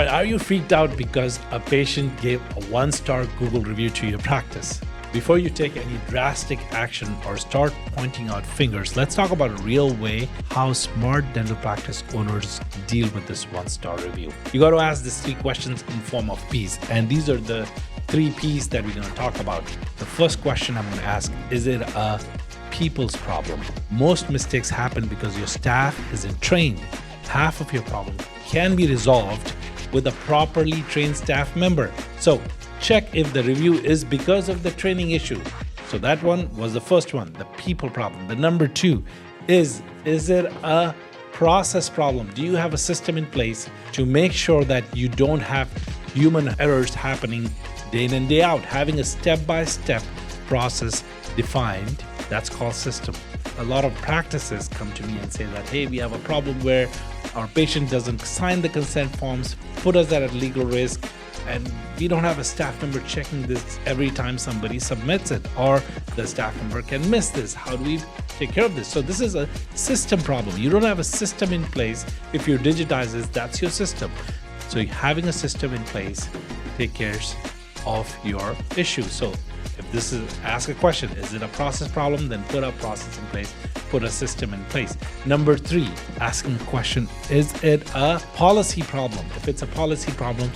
right, are you freaked out because a patient gave a 1-star Google review to your practice? Before you take any drastic action or start pointing out fingers, let's talk about a real way how smart dental practice owners deal with this 1-star review. You got to ask these 3 questions in form of P's, and these are the 3 P's that we're going to talk about. The first question I'm going to ask, is it a people's problem? Most mistakes happen because your staff isn't trained. Half of your problem can be resolved with a properly trained staff member. So check if the review is because of the training issue. So that one was the first one, the people problem. The number 2 is it a process problem? Do you have a system in place to make sure that you don't have human errors happening day in and day out? Having a step-by-step process defined, that's called system. A lot of practices come to me and say that, hey, we have a problem where our patient doesn't sign the consent forms, put us at a legal risk, and we don't have a staff member checking this every time somebody submits it, or the staff member can miss this. How do we take care of this? So this is a system problem. You don't have a system in place. If you digitize this, that's your system. So having a system in place take care of your issue. So if this is, ask a question, is it a process problem? Then put a process in place, put a system in place. Number 3, asking a question, is it a policy problem? If it's a policy problem,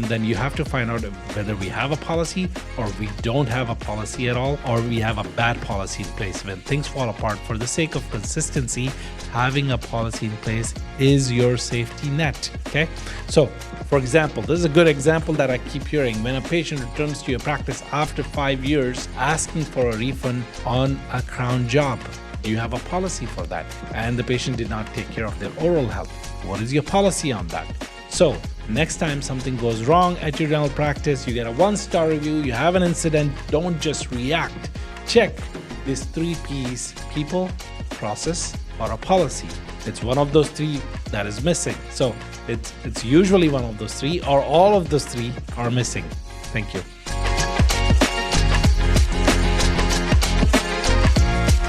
then you have to find out whether we have a policy or we don't have a policy at all, or we have a bad policy in place. When things fall apart, for the sake of consistency, having a policy in place is your safety net. Okay. So for example, this is a good example that I keep hearing. When a patient returns to your practice after 5 years asking for a refund on a crown job, do you have a policy for that? And the patient did not take care of their oral health. What is your policy on that? So next time something goes wrong at your dental practice, you get a 1-star review, you have an incident, don't just react. Check these 3 P's: people, process, or a policy. It's one of those 3 that is missing. So it's usually one of those 3, or all of those 3 are missing. Thank you.